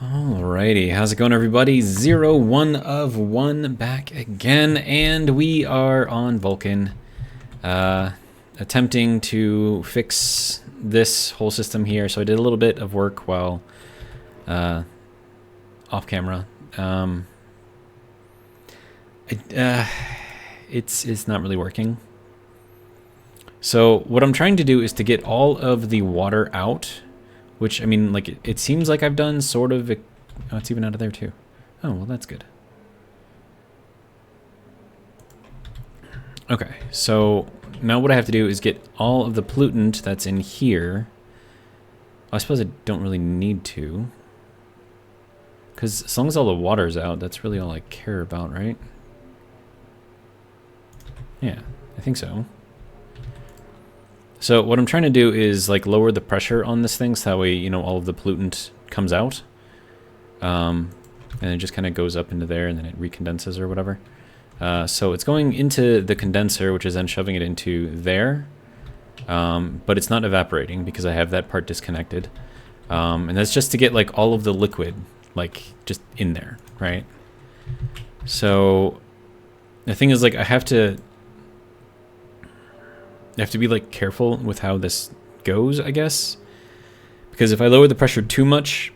Alrighty, how's it going, everybody? 01 of 1 back again, and we are on Vulcan, attempting to fix this whole system here. So I did a little bit of work while off camera. It's not really working. So what I'm trying to do is to get all of the water out. Which, I mean, like, it seems like I've done sort of... Oh, it's even out of there, too. Oh, well, that's good. Okay, so now what I have to do is get all of the pollutant that's in here. I suppose I don't really need to. Because as long as all the water's out, that's really all I care about, right? Yeah, I think so. So what I'm trying to do is like lower the pressure on this thing so that way, you know, all of the pollutant comes out. And it just kind of goes up into there and then it recondenses or whatever. So it's going into the condenser, which is then shoving it into there. But it's not evaporating because I have that part disconnected. And that's just to get like all of the liquid like just in there, right? So the thing is, like, I have to be like careful with how this goes, I guess, because if I lower the pressure too much,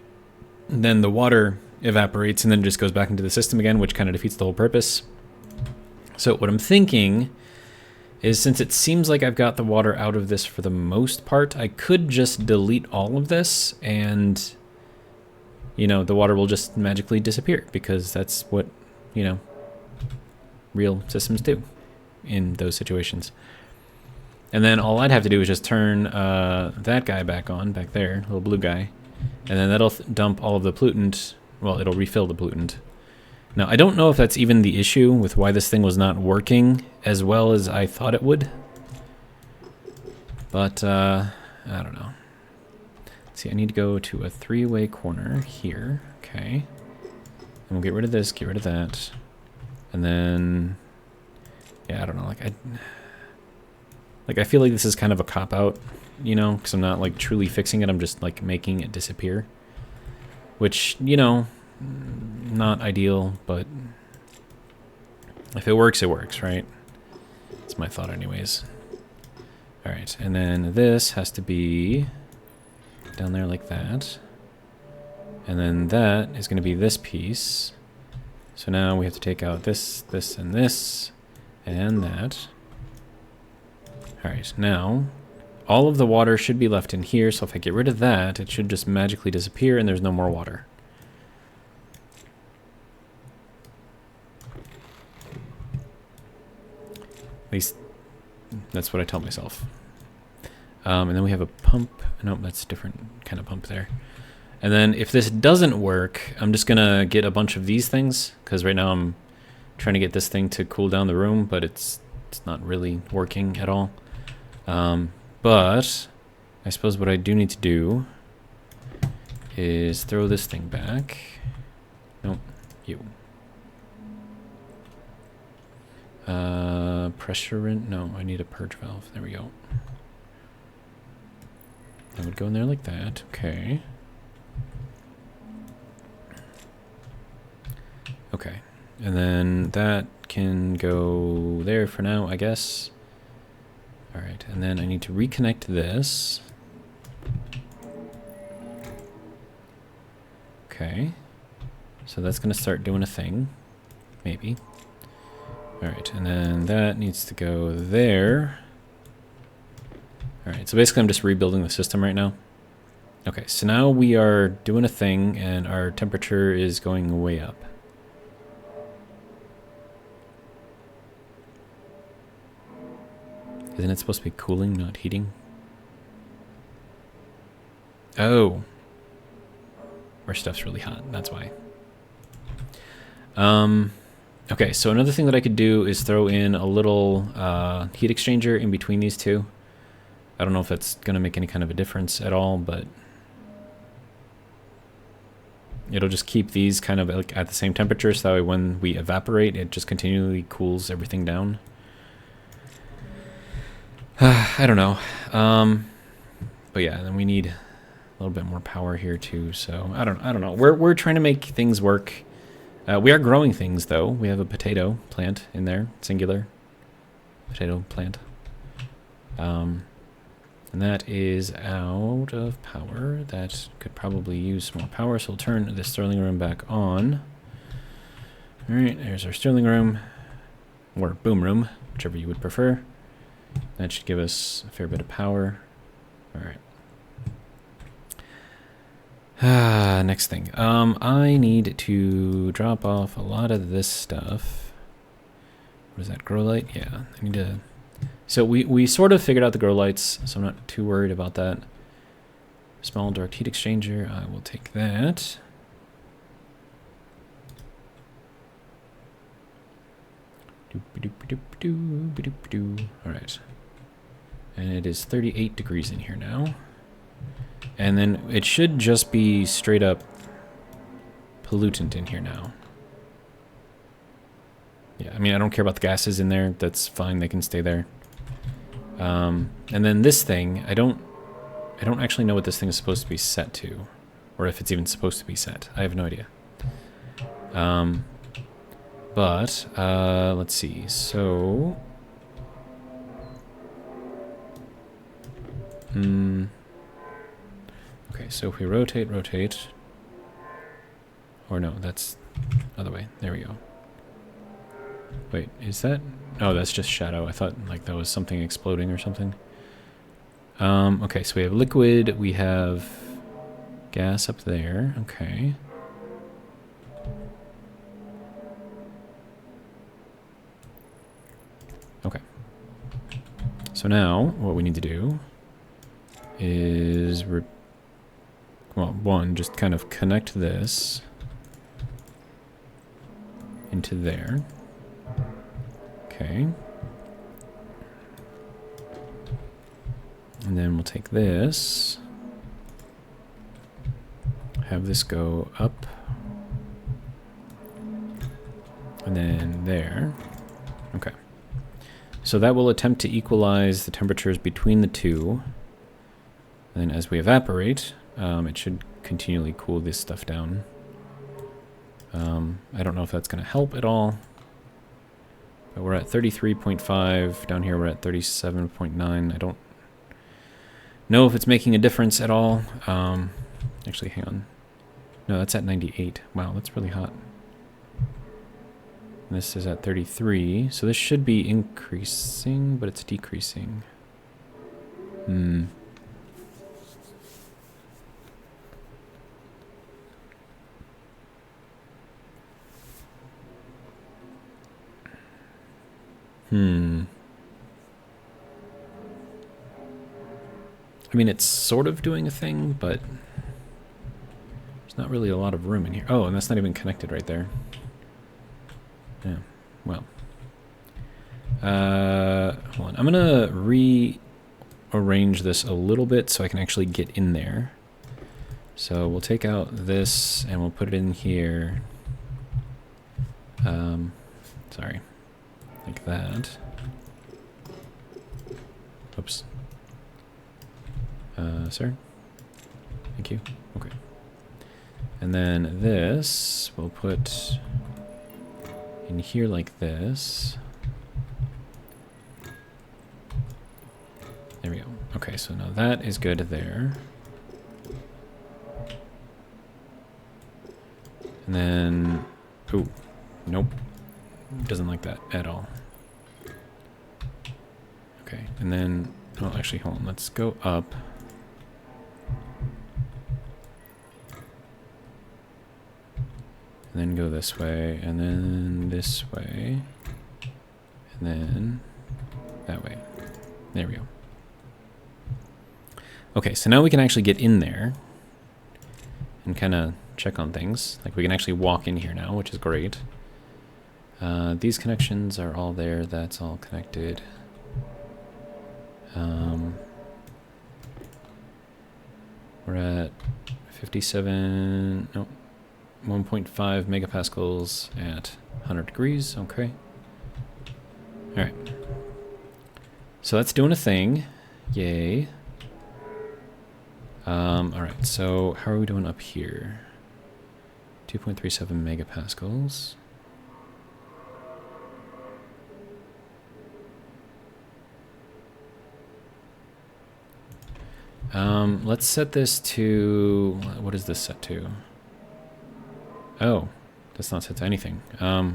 then the water evaporates and then just goes back into the system again, which kind of defeats the whole purpose. So what I'm thinking is, since it seems like I've got the water out of this for the most part, I could just delete all of this and, you know, the water will just magically disappear, because that's what, you know, real systems do in those situations. And then all I'd have to do is just turn that guy back on, back there, little blue guy. And then that'll dump all of the pollutant. Well, it'll refill the pollutant. Now, I don't know if that's even the issue with why this thing was not working as well as I thought it would. But, I don't know. Let's see, I need to go to a three-way corner here. Okay. And we'll get rid of this, get rid of that. And then... yeah, I don't know, Like, I feel like this is kind of a cop-out, you know, because I'm not, like, truly fixing it. I'm just, like, making it disappear. Which, you know, not ideal, but if it works, it works, right? That's my thought anyways. Alright, and then this has to be down there like that. And then that is going to be this piece. So now we have to take out this, this, and this, and that. Alright, now all of the water should be left in here, so if I get rid of that, it should just magically disappear and there's no more water. At least that's what I tell myself. And then we have a pump. Nope, that's a different kind of pump there. And then if this doesn't work, I'm just gonna get a bunch of these things, because right now I'm trying to get this thing to cool down the room, but it's not really working at all. But I suppose what I do need to do is throw this thing back. Nope, you. Pressure in? No, I need a purge valve. There we go. That would go in there like that. Okay. Okay. And then that can go there for now, I guess. Alright, and then I need to reconnect this. Okay. So that's going to start doing a thing. Maybe. Alright, and then that needs to go there. Alright, so basically I'm just rebuilding the system right now. Okay, so now we are doing a thing and our temperature is going way up. Isn't it supposed to be cooling, not heating? Oh. Our stuff's really hot, that's why. Okay, so another thing that I could do is throw in a little heat exchanger in between these two. I don't know if that's going to make any kind of a difference at all, but it'll just keep these kind of like at the same temperature, so that way when we evaporate, it just continually cools everything down. I don't know. But yeah, then we need little bit more power here too. So I don't know. We're trying to make things work. We are growing things though. We have a potato plant in there, singular potato plant. And that is out of power. That could probably use some more power, so we'll turn the Stirling room back on. Alright, there's our Stirling room, or boom room, whichever you would prefer. That should give us a fair bit of power. Alright. Next thing. I need to drop off a lot of this stuff. What is that, grow light? Yeah, I need to... So we sort of figured out the grow lights, so I'm not too worried about that. Small direct heat exchanger, I will take that. Alright. And it is 38 degrees in here now. And then it should just be straight up pollutant in here now. Yeah, I mean, I don't care about the gases in there. That's fine, they can stay there. And then this thing, I don't actually know what this thing is supposed to be set to, or if it's even supposed to be set. I have no idea. But let's see. So, okay. So if we rotate, or no, that's other way. There we go. Wait, is that? Oh, that's just shadow. I thought like that was something exploding or something. Okay, so we have liquid, we have gas up there. Okay. Okay. So now, what we need to do is, well, one, just kind of connect this into there. Okay. And then we'll take this, have this go up, and then there. Okay. So that will attempt to equalize the temperatures between the two. And then as we evaporate, it should continually cool this stuff down. I don't know if that's going to help at all. But we're at 33.5. Down here we're at 37.9. I don't know if it's making a difference at all. Actually, hang on. No, that's at 98. Wow, that's really hot. And this is at 33. So this should be increasing, but it's decreasing. I mean, it's sort of doing a thing, but there's not really a lot of room in here. Oh, and that's not even connected right there. Yeah, well. Hold on. I'm going to rearrange this a little bit so I can actually get in there. So we'll take out this and we'll put it in here. Sorry. Like that. Oops. Sir? Thank you. Okay. And then this we'll put in here like this. There we go. Okay, so now that is good there. And then, oh, nope. Doesn't like that at all. Okay, and then, oh, actually, hold on. Let's go up. And then go this way, and then this way, and then that way. There we go. Okay, so now we can actually get in there and kind of check on things. Like we can actually walk in here now, which is great. These connections are all there. That's all connected. We're at 57, no, 1.5 megapascals at 100 degrees. Okay. All right. So that's doing a thing. Yay. All right, so how are we doing up here? 2.37 megapascals. Let's set this to, what is this set to? Oh, that's not set to anything. I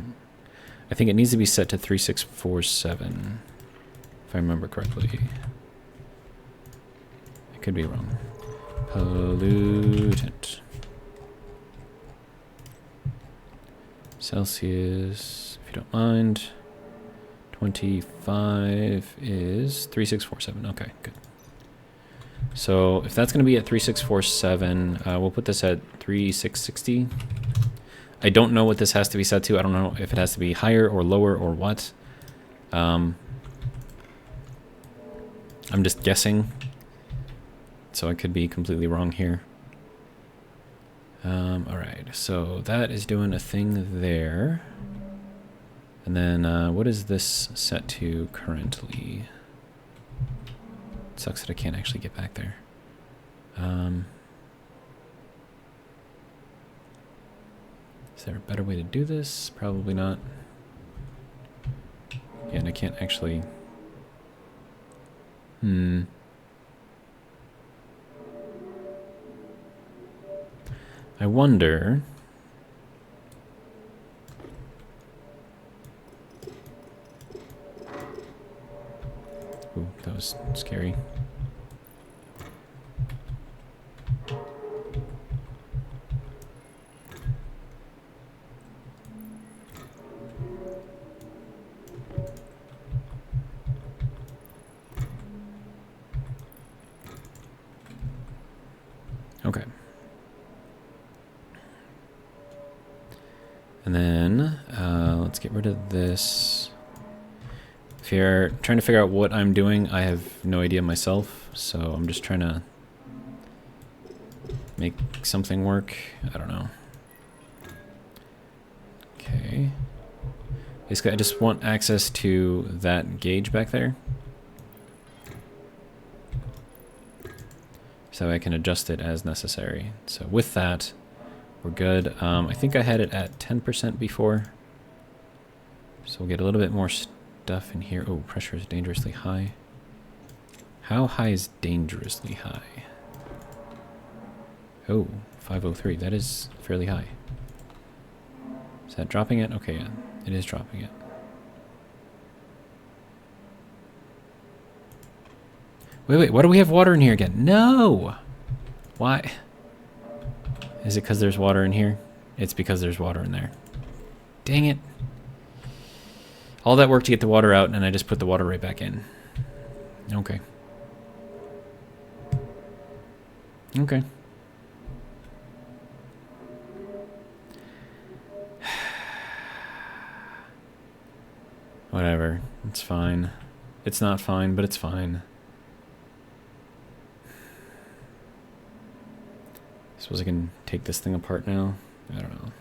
think it needs to be set to 3647, if I remember correctly. I could be wrong. Pollutant. Celsius, if you don't mind. 25 is 3647. Okay, good. So if that's going to be at 3647, we'll put this at 3660. I don't know what this has to be set to. I don't know if it has to be higher or lower or what. I'm just guessing. So I could be completely wrong here. All right, so that is doing a thing there. And then what is this set to currently? It sucks that I can't actually get back there. Is there a better way to do this? Probably not. Yeah, and I can't actually... I wonder... Ooh, that was scary. Okay. And then let's get rid of this. If you're trying to figure out what I'm doing, I have no idea myself, so I'm just trying to make something work. I don't know. Okay. Basically, I just want access to that gauge back there, so I can adjust it as necessary. So with that, we're good. I think I had it at 10% before, so we'll get a little bit more stuff in here. Oh, pressure is dangerously high. How high is dangerously high? Oh, 503. That is fairly high. Is that dropping it? Okay, yeah, it is dropping it. Wait, why do we have water in here again? No! Why? Is it because there's water in here? It's because there's water in there. Dang it. All that work to get the water out, and I just put the water right back in. Okay. Okay. Whatever. It's fine. It's not fine, but it's fine. Suppose I can take this thing apart now. I don't know.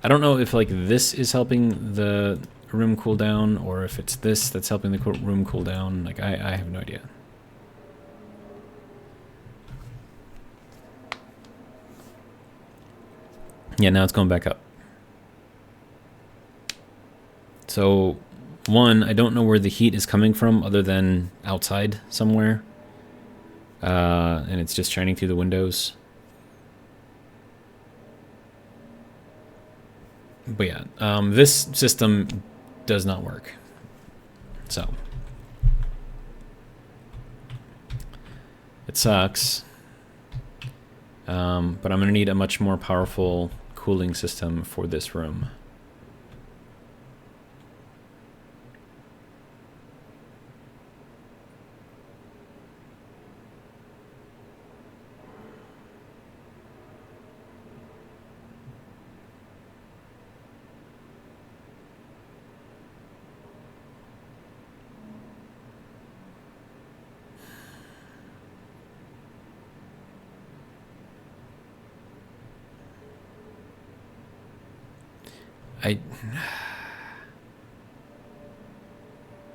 I don't know if like this is helping the room cool down, or if it's this that's helping the room cool down. Like I have no idea. Yeah, now it's going back up. So, one, I don't know where the heat is coming from other than outside somewhere. And it's just shining through the windows. But yeah, this system does not work. So, it sucks. But I'm going to need a much more powerful cooling system for this room.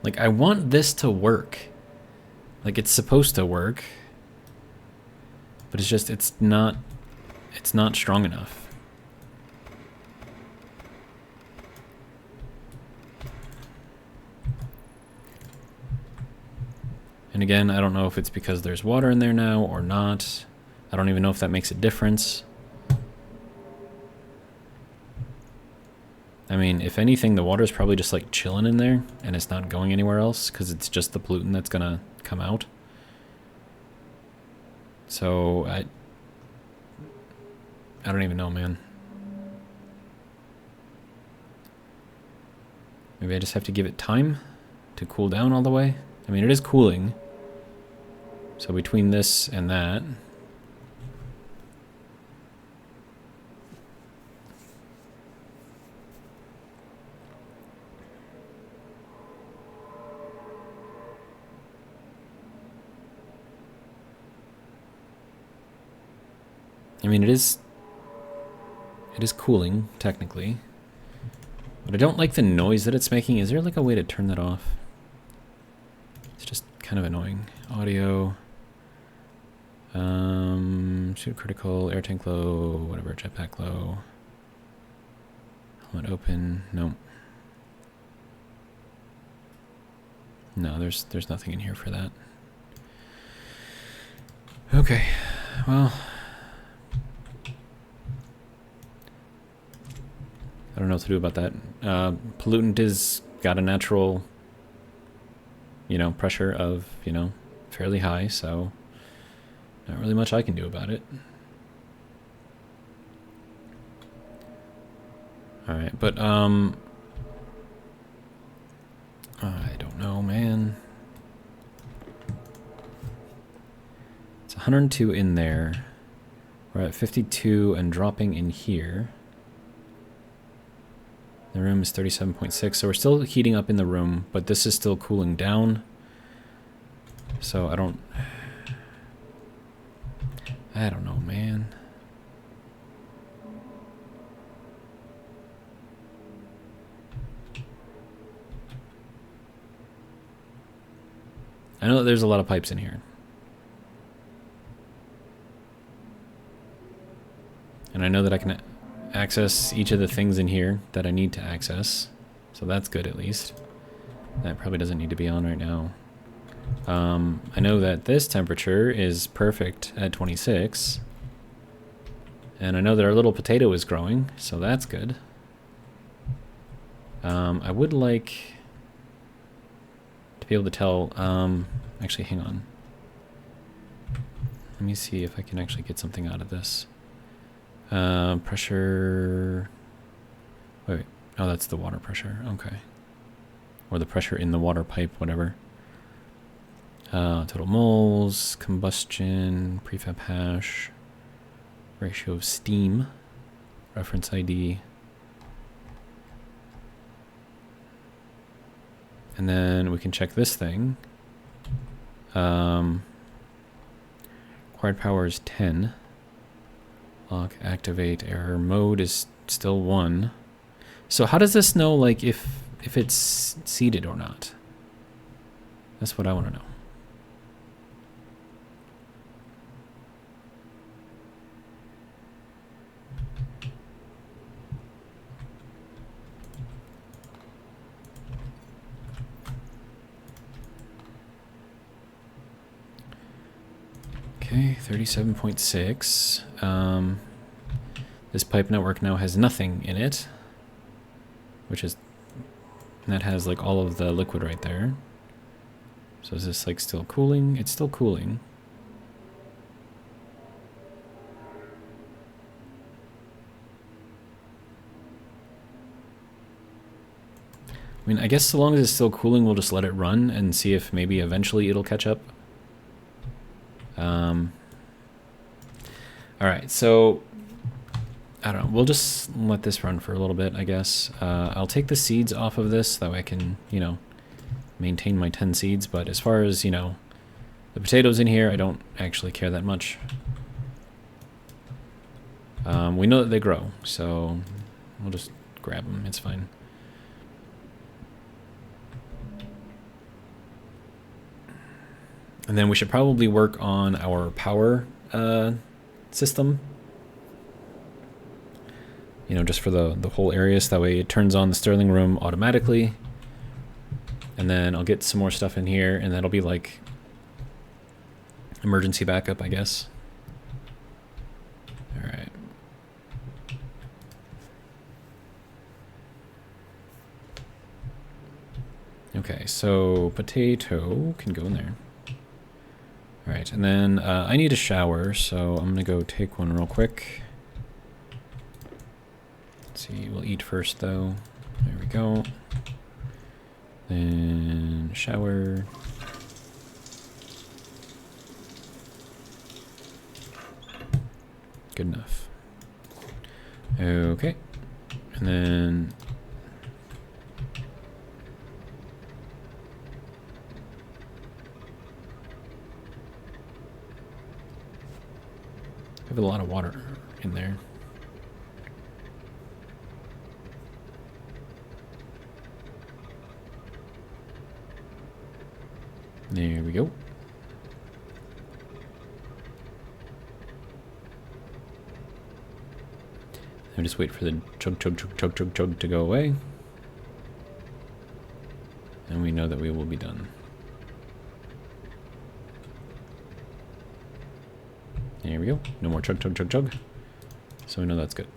Like, I want this to work. Like, it's supposed to work. But it's just, it's not strong enough. And again, I don't know if it's because there's water in there now or not. I don't even know if that makes a difference. I mean, if anything, the water's probably just like chilling in there and it's not going anywhere else because it's just the pollutant that's gonna come out. So I don't even know, man. Maybe I just have to give it time to cool down all the way. I mean, it is cooling. So between this and that, I mean, it is cooling, technically. But I don't like the noise that it's making. Is there like a way to turn that off? It's just kind of annoying. Audio. Supercritical, air tank low, whatever, jetpack low. Helmet open, nope. No, there's nothing in here for that. Okay, well. I don't know what to do about that. Pollutant is got a natural, pressure of, fairly high, so not really much I can do about it. Alright, but, I don't know, man. It's 102 in there. We're at 52 and dropping in here. The room is 37.6, so we're still heating up in the room, but this is still cooling down. So I don't know, man. I know that there's a lot of pipes in here. And I know that I can access each of the things in here that I need to access. So that's good, at least. That probably doesn't need to be on right now. I know that this temperature is perfect at 26. And I know that our little potato is growing, so that's good. I would like to be able to tell, actually, hang on. Let me see if I can actually get something out of this. Pressure, wait, oh, that's the water pressure, okay. Or the pressure in the water pipe, whatever. Total moles, combustion, prefab hash, ratio of steam, reference ID. And then we can check this thing. Required power is 10. Lock, activate, error mode is still 1. So how does this know, like, if it's seated or not? That's what I want to know. Okay, 37.6. This pipe network now has nothing in it, which is, that has like all of the liquid right there. So is this like still cooling? It's still cooling. I mean, I guess so long as it's still cooling, we'll just let it run and see if maybe eventually it'll catch up. Alright, so I don't know, we'll just let this run for a little bit, I guess. I'll take the seeds off of this, that way I can, maintain my 10 seeds, but as far as, the potatoes in here, I don't actually care that much. We know that they grow, so we'll just grab them, it's fine. And then we should probably work on our power system. You know, just for the whole area, so that way it turns on the Stirling room automatically. And then I'll get some more stuff in here, and that'll be like emergency backup, I guess. All right. Okay, so potato can go in there. All right, and then I need a shower, so I'm gonna go take one real quick. Let's see, we'll eat first though. There we go. Then shower. Good enough. Okay, and then I have a lot of water in there. There we go. Now just wait for the chug chug chug chug chug chug to go away. And we know that we will be done. There we go. No more chug chug chug chug. So we know that's good.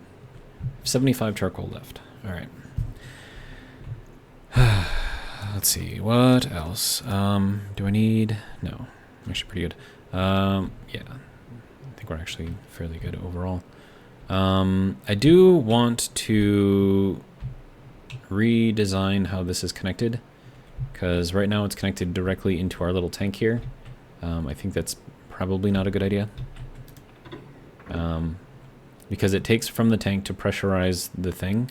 75 charcoal left. All right. Let's see, what else? Do I need... No, I'm actually pretty good. Yeah, I think we're actually fairly good overall. I do want to redesign how this is connected, because right now it's connected directly into our little tank here. I think that's probably not a good idea. Because it takes from the tank to pressurize the thing.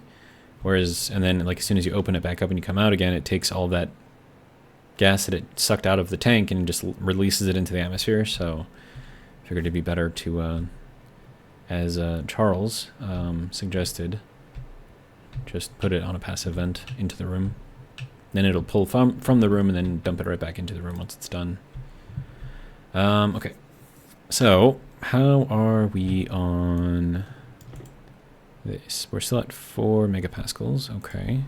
Whereas, and then like as soon as you open it back up and you come out again, it takes all that gas that it sucked out of the tank and just releases it into the atmosphere. So I figured it'd be better to, as Charles suggested, just put it on a passive vent into the room. Then it'll pull from the room and then dump it right back into the room once it's done. Okay, so how are we on... this? We're still at 4 megapascals, okay.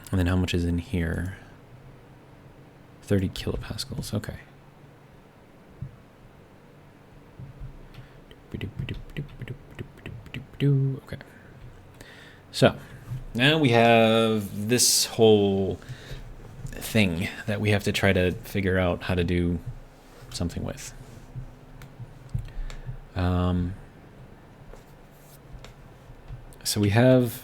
And then how much is in here? 30 kilopascals, okay. Okay. So, now we have this whole thing that we have to try to figure out how to do something with. So we have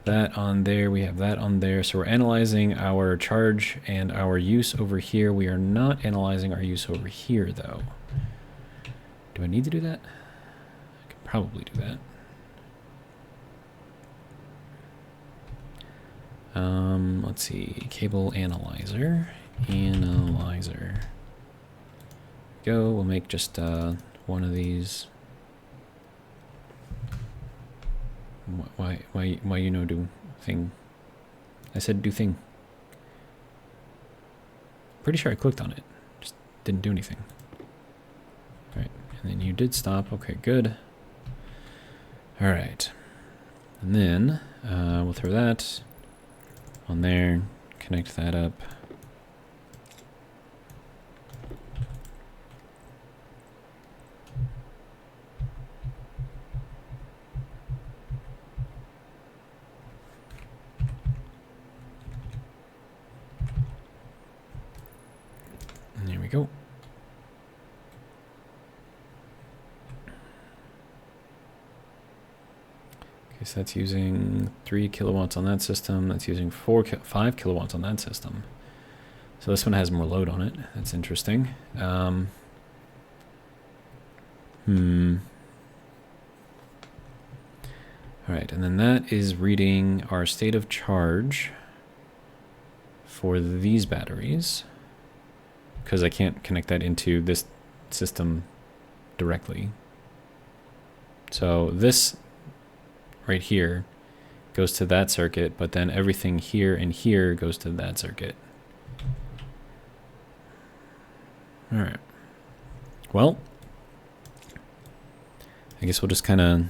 that on there, we have that on there. So we're analyzing our charge and our use over here. We are not analyzing our use over here though. Do I need to do that? I could probably do that. Let's see, cable analyzer, Go, we'll make just one of these. Why you know do thing? I said do thing. Pretty sure I clicked on it. Just didn't do anything. Alright, and then you did stop. Okay, good. Alright. And then we'll throw that on there, connect that up. There we go. Okay, so that's using 3 kilowatts on that system. That's using 5 kilowatts on that system. So this one has more load on it. That's interesting. All right, and then that is reading our state of charge for these batteries, because I can't connect that into this system directly. So this right here goes to that circuit, but then everything here and here goes to that circuit. All right. Well, I guess we'll just kind of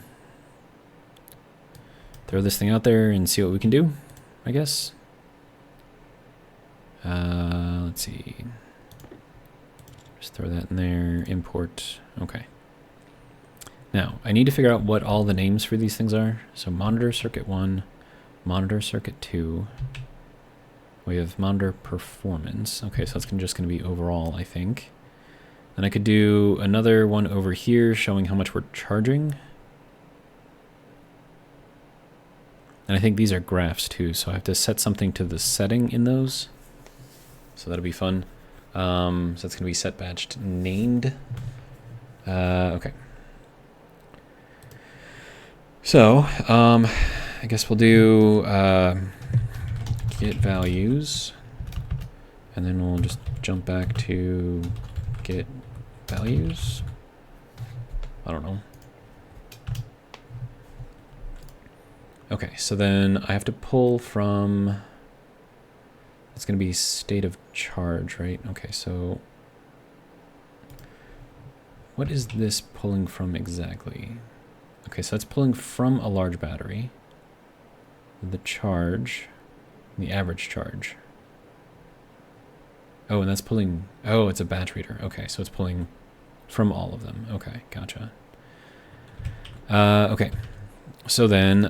throw this thing out there and see what we can do, I guess. Let's see. Just throw that in there, import, okay. Now, I need to figure out what all the names for these things are. So monitor circuit 1, monitor circuit 2. We have monitor performance. Okay, so that's just going to be overall, I think. Then I could do another one over here showing how much we're charging. And I think these are graphs too, so I have to set something to the setting in those. So that'll be fun. So that's going to be set batched named. Okay. So, I guess we'll do get values, and then we'll just jump back to get values. I don't know. Okay, so then I have to pull from, it's going to be state of charge, right? Okay, so what is this pulling from exactly? Okay, so that's pulling from a large battery, the charge, the average charge. Oh, and that's pulling, oh, it's a batch reader. Okay, so it's pulling from all of them. Okay, gotcha. Okay, so then,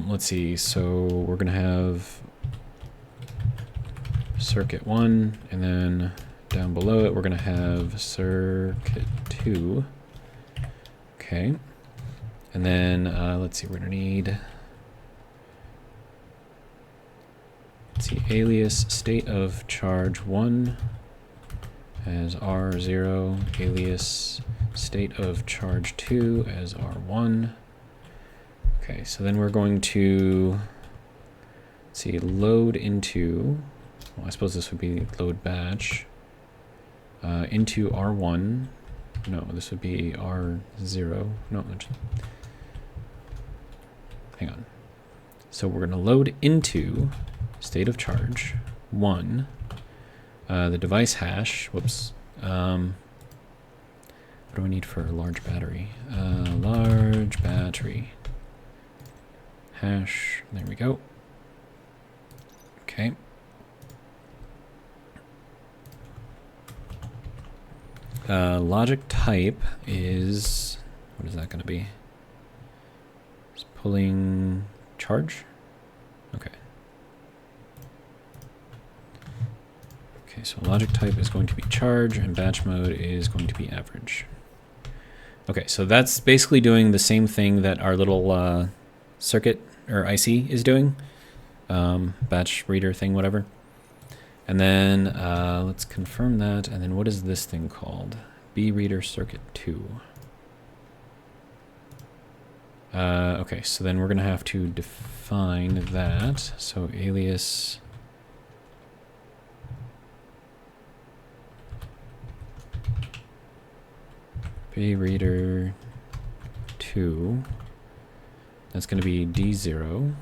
let's see. So we're going to have circuit 1, and then down below it, we're going to have circuit 2. Okay. And then, let's see, we're going to need, let's see, alias state of charge 1 as R0, alias state of charge 2 as R1. Okay, so then we're going to, let's see, load into, well, I suppose this would be load batch, into R1. No, this would be R0. No, hang on. So we're going to load into state of charge 1, the device hash, whoops, what do we need for a large battery? Large battery hash, there we go. Okay. Logic type is, what is that going to be? It's pulling charge? Okay. Okay, so logic type is going to be charge, and batch mode is going to be average. Okay, so that's basically doing the same thing that our little circuit or IC is doing. Batch reader thing, whatever. And then let's confirm that. And then what is this thing called? B reader circuit 2. Okay, so then we're going to have to define that. So alias B reader 2. That's going to be D0.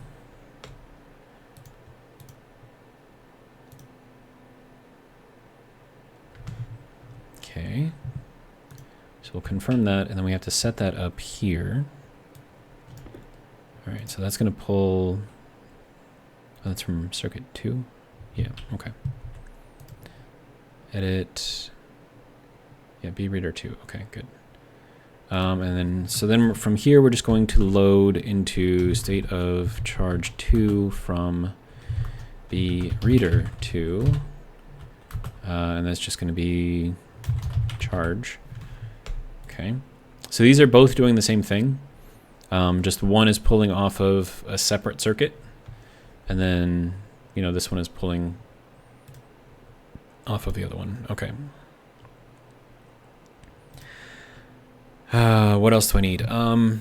Okay. So we'll confirm that, and then we have to set that up here. All right, so that's going to pull, oh, that's from circuit 2? Yeah, okay. Edit, yeah, B reader 2, okay, good. And then, so then from here, we're just going to load into state of charge 2 from B reader 2. And that's just going to be charge. Okay. So these are both doing the same thing. Just one is pulling off of a separate circuit. And then, you know, this one is pulling off of the other one. Okay. What else do I need? I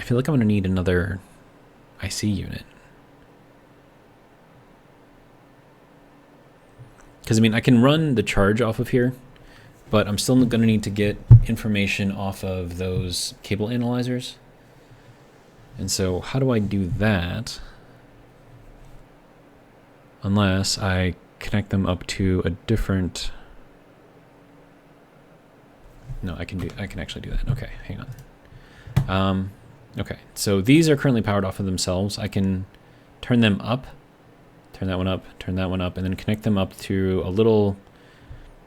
feel like I'm going to need another IC unit. Because, I mean, I can run the charge off of here, but I'm still going to need to get information off of those cable analyzers. And so how do I do that? Unless I connect them up to a different... No, I can actually do that. Okay, hang on. Okay, so these are currently powered off of themselves. I can turn them up, turn that one up, turn that one up, and then connect them up to a little,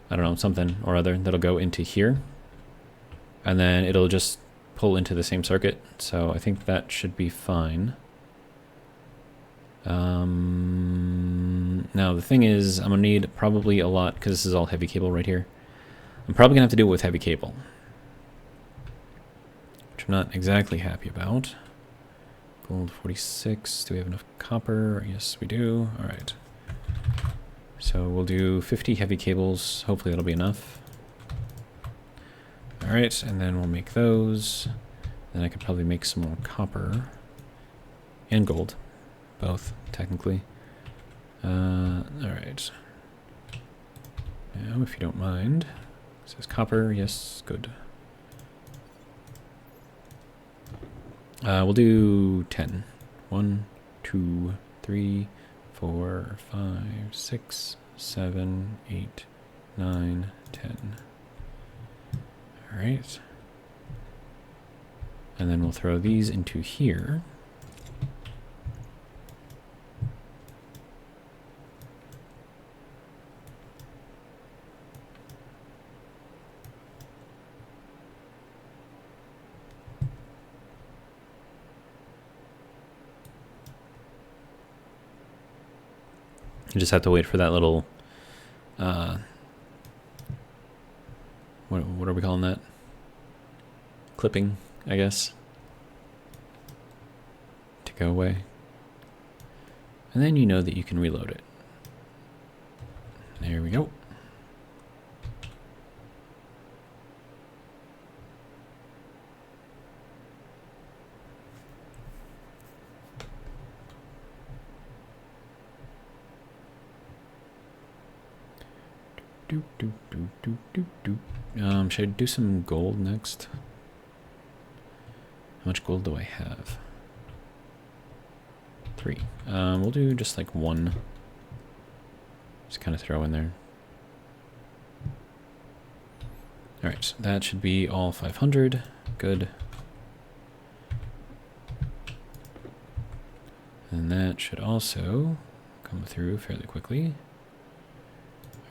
I don't know, something or other that'll go into here. And then it'll just pull into the same circuit. So I think that should be fine. Now the thing is, I'm gonna need probably a lot, because this is all heavy cable right here. I'm probably gonna have to do it with heavy cable, which I'm not exactly happy about. Gold 46, do we have enough copper? Yes, we do. All right. So we'll do 50 heavy cables. Hopefully that'll be enough. All right, and then we'll make those. Then I could probably make some more copper and gold, both technically. All right. Now, if you don't mind, it says copper. Yes, good. We'll do 10. 1, 2, 3, 4, 5, 6, 7, 8, 9, 10. All right. And then we'll throw these into here. You just have to wait for that little, what are we calling that? Clipping, I guess, to go away. And then you know that you can reload it. There we go. Should I do some gold next? How much gold do I have? 3. We'll do just like 1. Just kind of throw in there. Alright, so that should be all 500. Good. And that should also come through fairly quickly.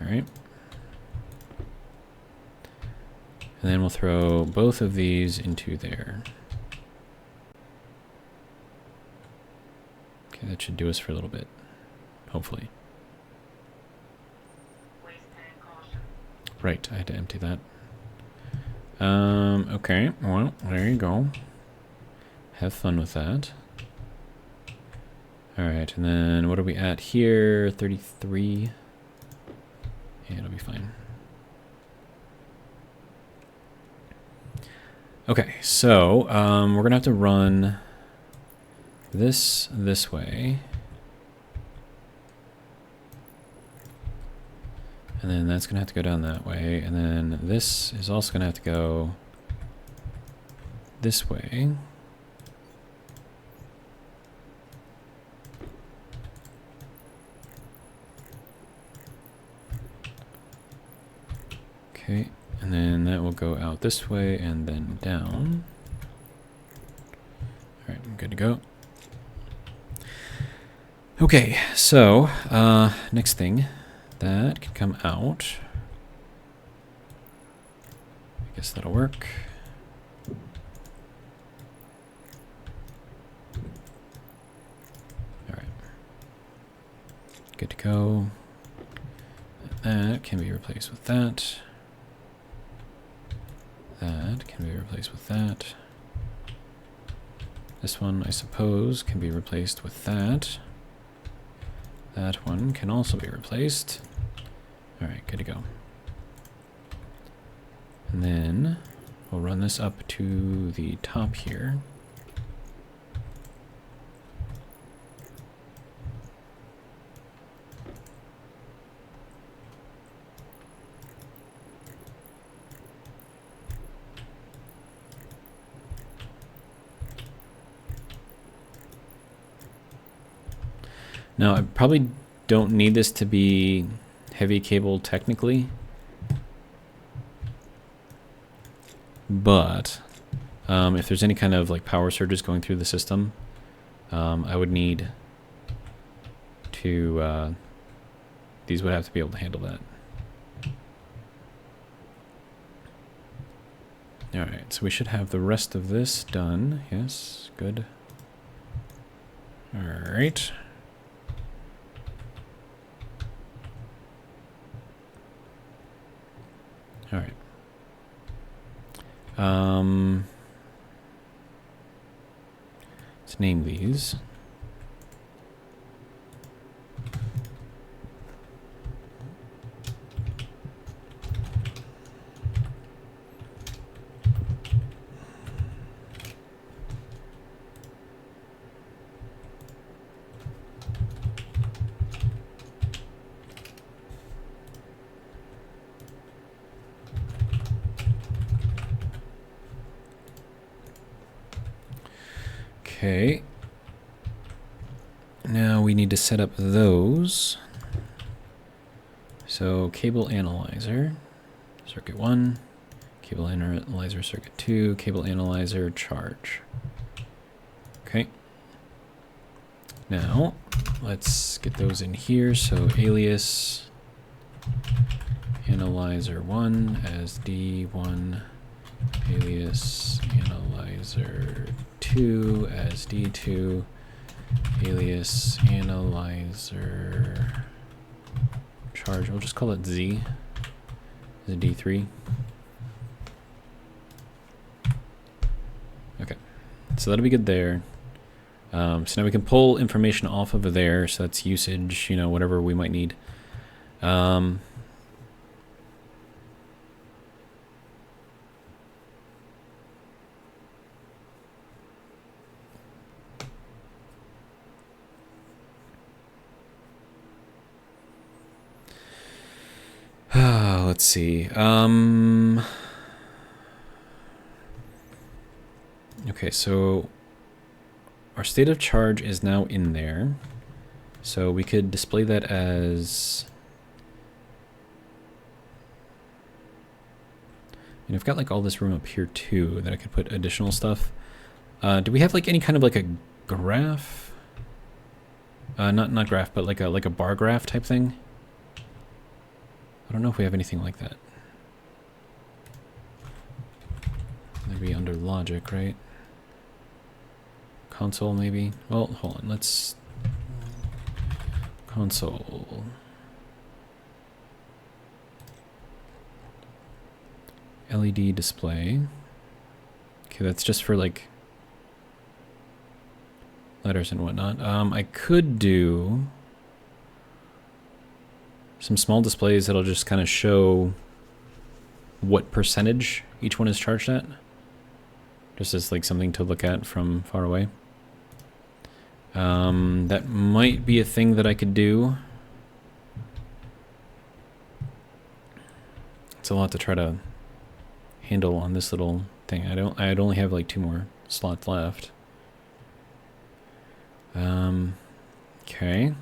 Alright. And then we'll throw both of these into there. Okay, that should do us for a little bit, hopefully. Right, I had to empty that. Okay, well, there you go. Have fun with that. Alright, and then what are we at here? 33. Yeah, it'll be fine. Okay, so we're gonna have to run this way, and then that's gonna have to go down that way, and then this is also gonna have to go this way. Okay. And then that will go out this way and then down. All right, I'm good to go. Okay, so next thing that can come out. I guess that'll work. All right, good to go. That can be replaced with that. That can be replaced with that. This one, I suppose, can be replaced with that. That one can also be replaced. All right, good to go. And then we'll run this up to the top here. Now, I probably don't need this to be heavy cable technically, but if there's any kind of like power surges going through the system, I would need to, these would have to be able to handle that. Alright, so we should have the rest of this done. Yes, good. Alright. Alright. Let's name these. Okay. Now we need to set up those. So cable analyzer, circuit 1, cable analyzer, circuit 2, cable analyzer, charge. Okay. Now let's get those in here. So alias analyzer 1 as D1, alias analyzer 2 as D2, alias analyzer charge, we'll just call it Z as a D3. Okay, so that'll be good there. So now we can pull information off of there, so that's usage, you know, whatever we might need. Let's see. Okay, so our state of charge is now in there. So we could display that as... And I've got like all this room up here too that I could put additional stuff. Do we have like any kind of like a graph? Not graph, but like a bar graph type thing? I don't know if we have anything like that. Maybe under logic, right? Console, maybe? Well, hold on. Let's... Console. LED display. Okay, that's just for, like, letters and whatnot. I could do some small displays that'll just kind of show what percentage each one is charged at. Just as like something to look at from far away. That might be a thing that I could do. It's a lot to try to handle on this little thing. I'd only have like 2 more slots left. Okay.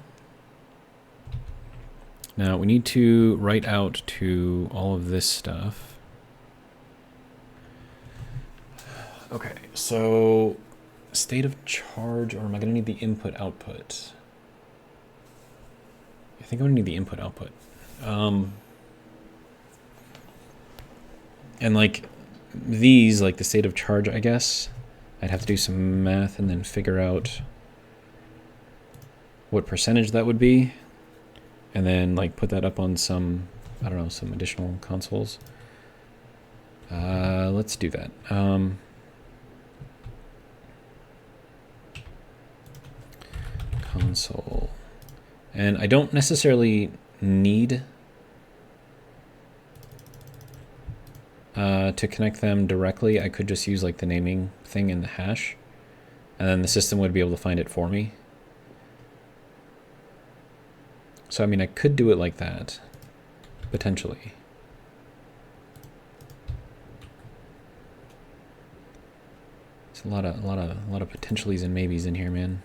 Now we need to write out to all of this stuff. Okay, so state of charge, or am I going to need the input output? I think I'm going to need the input output. And like these, like the state of charge, I guess, I'd have to do some math and then figure out what percentage that would be. And then like put that up on some, I don't know, some additional consoles. Let's do that. Console. And I don't necessarily need to connect them directly. I could just use like the naming thing in the hash, and then the system would be able to find it for me. So I mean, I could do it like that, potentially. It's a lot of potentialities and maybes in here, man.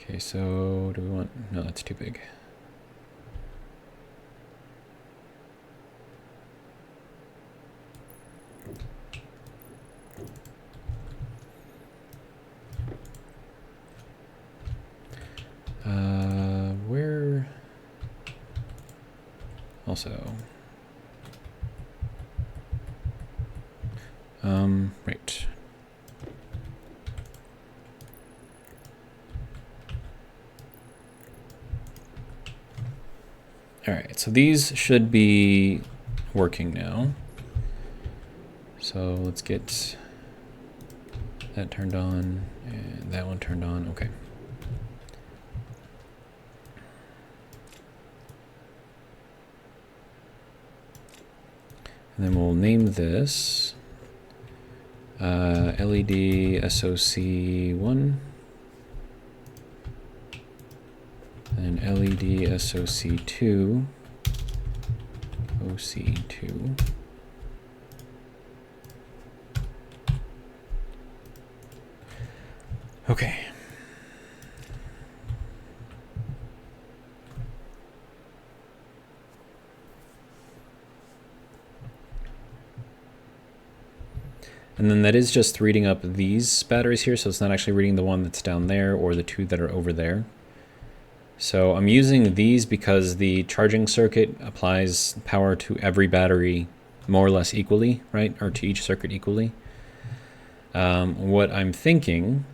Okay, so do we want... No, that's too big. Where... Also... right. Alright, so these should be working now. So let's get that turned on and that one turned on. Okay. And then we'll name this LED SOC1 and LED SOC2 OC2. Okay. And then that is just reading up these batteries here, so it's not actually reading the one that's down there or the two that are over there. So I'm using these because the charging circuit applies power to every battery more or less equally, right? Or to each circuit equally. What I'm thinking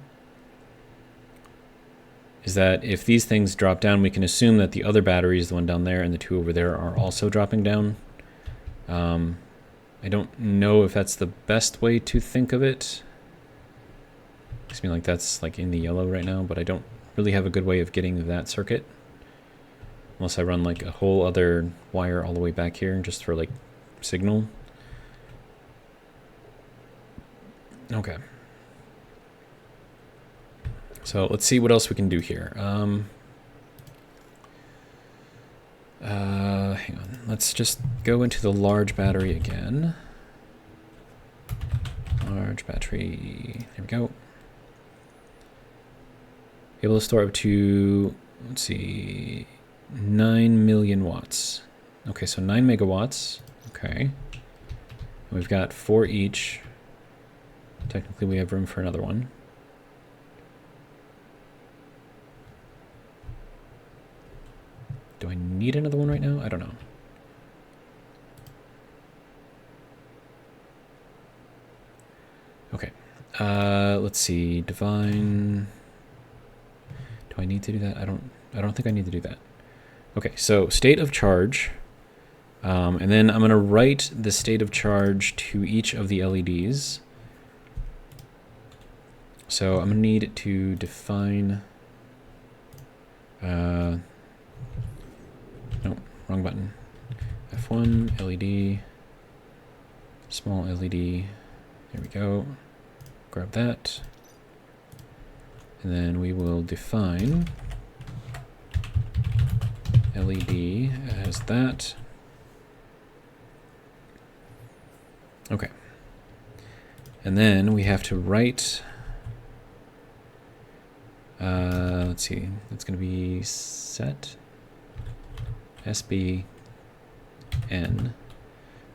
is that if these things drop down, we can assume that the other batteries, the one down there and the two over there, are also dropping down. I don't know if that's the best way to think of it. Makes me like that's like in the yellow right now, but I don't really have a good way of getting that circuit. Unless I run like a whole other wire all the way back here just for like signal. Okay. So let's see what else we can do here. Hang on. Let's just go into the large battery again. Large battery. There we go. Able to store up to, let's see, 9 million watts. Okay, so 9 megawatts. Okay. We've got 4 each. Technically, we have room for another one. Do I need another one right now? I don't know. Okay. Let's see. Divine. Do I need to do that? I don't think I need to do that. Okay, so state of charge. And then I'm going to write the state of charge to each of the LEDs. So I'm going to need to define... no, wrong button. F1, LED, small LED. There we go. Grab that. And then we will define LED as that. Okay. And then we have to write, let's see, that's going to be set SBN.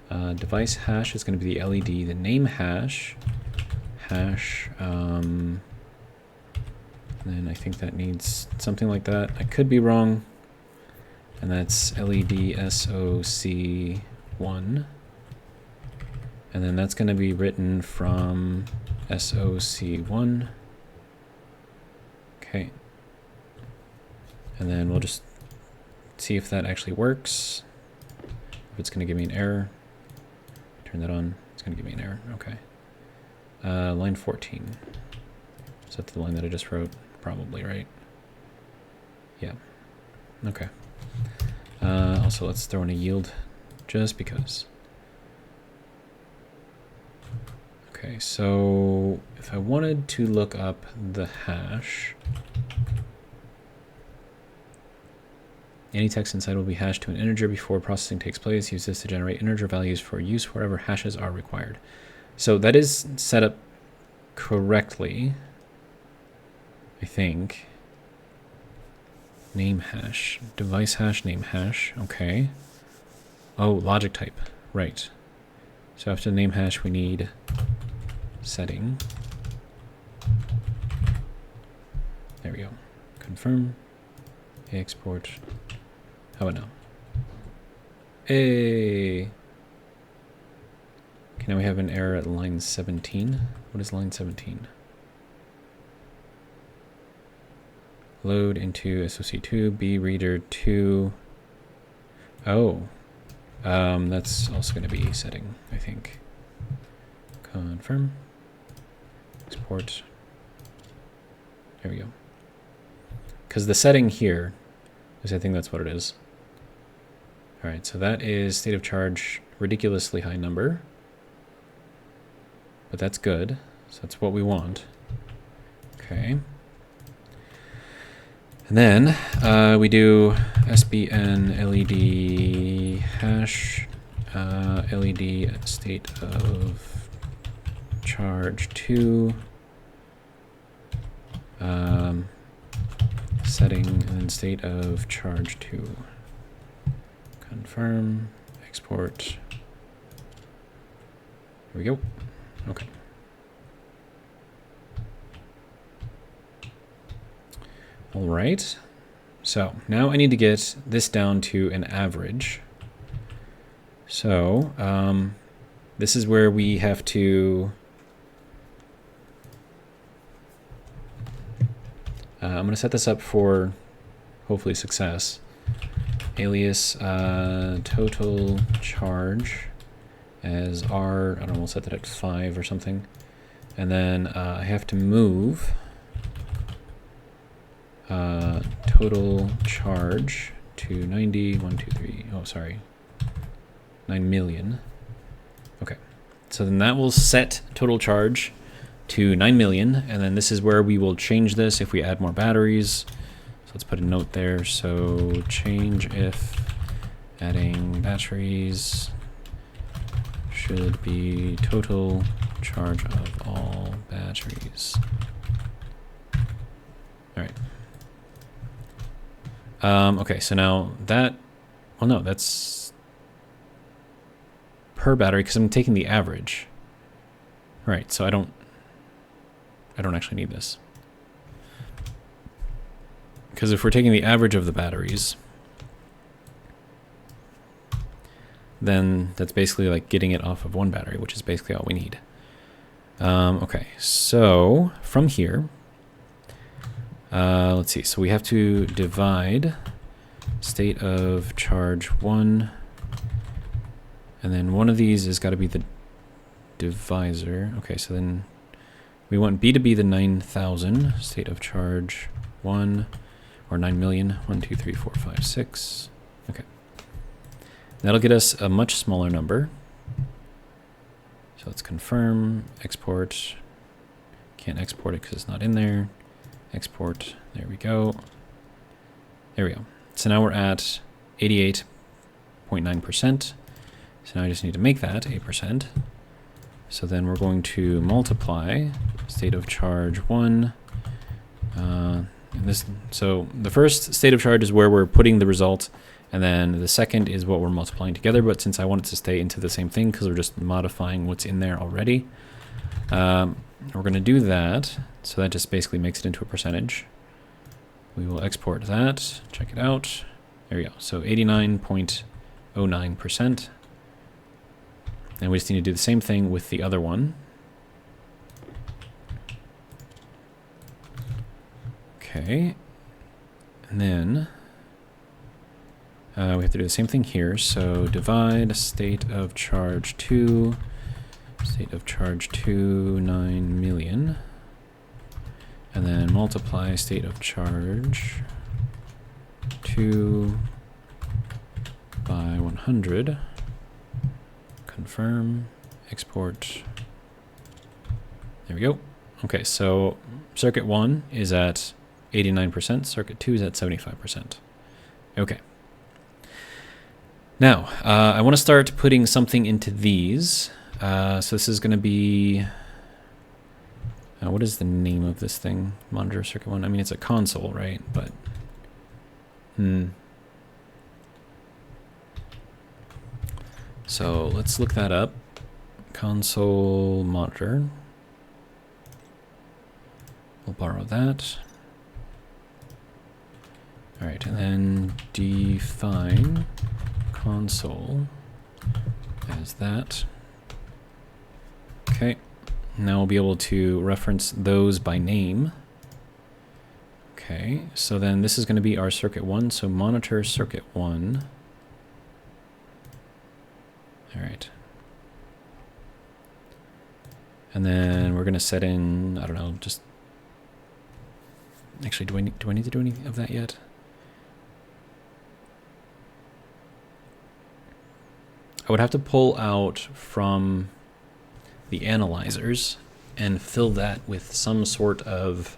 Device hash is going to be the LED, the name hash, and then I think that needs something like that. I could be wrong. And that's LED SOC1. And then that's going to be written from SOC1. Okay. And then we'll just see if that actually works. If it's going to give me an error. Turn that on. It's going to give me an error. Okay. Line 14. Is that the line that I just wrote? Probably, right? Yeah. Okay. Also, let's throw in a yield just because. Okay, so if I wanted to look up the hash, any text inside will be hashed to an integer before processing takes place. Use this to generate integer values for use wherever hashes are required. So that is set up correctly, I think. Name hash. Device hash, name hash. Okay. Oh, logic type. Right. So after the name hash, we need setting. There we go. Confirm. Export. How about now? Hey. Okay, now we have an error at line 17. What is line 17? Load into SOC2, B reader 2. Oh. That's also going to be setting, I think. Confirm. Export. There we go. Because the setting here is, I think that's what it is. All right, so that is state of charge, ridiculously high number. But that's good. So that's what we want. Okay. And then we do SBN LED hash LED state of charge 2 setting and then state of charge 2. Confirm, export. Here we go. Okay. All right. So now I need to get this down to an average. So this is where we have to. I'm going to set this up for hopefully success. Alias total charge as R. I don't know, we'll set that at 5 or something. And then I have to move total charge to 90, 1, 2, 3. Oh, sorry. 9 million. Okay. So then that will set total charge to 9 million. And then this is where we will change this if we add more batteries. So let's put a note there. So change if adding batteries should be total charge of all batteries. All right. Okay, so now that, well, no, that's per battery because I'm taking the average. All right, so I don't actually need this. Because if we're taking the average of the batteries, then that's basically like getting it off of one battery, which is basically all we need. Okay, so from here, let's see. So we have to divide state of charge 1, and then one of these has got to be the divisor. Okay, so then we want B to be the 9,000 state of charge 1, or 9 million. 1, 2, 3, 4, 5, 6. Okay. That'll get us a much smaller number. So let's confirm, export. Can't export it because it's not in there. Export, there we go. There we go. So now we're at 88.9%. So now I just need to make that 8%. So then we're going to multiply state of charge 1. So the first state of charge is where we're putting the result, and then the second is what we're multiplying together. But since I want it to stay into the same thing because we're just modifying what's in there already, we're going to do that. So that just basically makes it into a percentage. We will export that. Check it out. There we go. So 89.09%. And we just need to do the same thing with the other one. Okay. And then we have to do the same thing here. So divide state of charge 2, state of charge 2, 9 million. And then multiply state of charge 2 by 100. Confirm, export. There we go. Okay, so circuit 1 is at 89%, circuit 2 is at 75%. Okay. Now, I want to start putting something into these. So this is going to be, what is the name of this thing? Monitor circuit 1. I mean, it's a console, right? But So let's look that up. Console monitor. We'll borrow that. All right, and then define console as that. Okay, now we'll be able to reference those by name. Okay, so then this is going to be our circuit 1, so monitor circuit 1. All right. And then we're going to set in, I don't know, just... Actually, do I need to do any of that yet? I would have to pull out from the analyzers and fill that with some sort of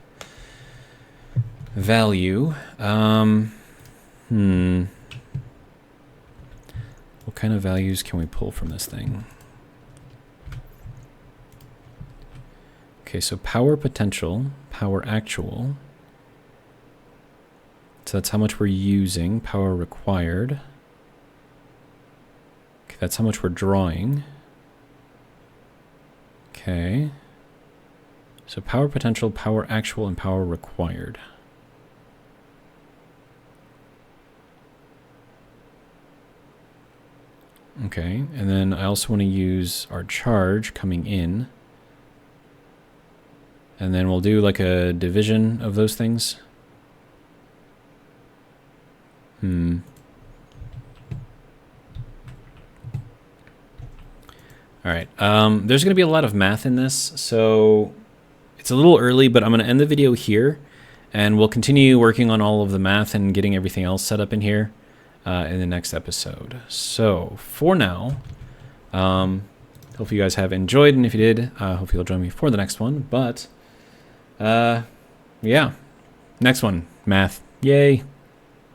value. What kind of values can we pull from this thing? Okay, so power potential, power actual. So that's how much we're using, power required. Okay, that's how much we're drawing. Okay. So power potential, power actual, and power required. Okay, and then I also want to use our charge coming in. And then we'll do like a division of those things. All right, there's going to be a lot of math in this, so it's a little early, but I'm going to end the video here, and we'll continue working on all of the math and getting everything else set up in here in the next episode. So for now, hope you guys have enjoyed, and if you did, hope you'll join me for the next one. But yeah, next one, math. Yay.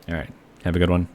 All right, have a good one.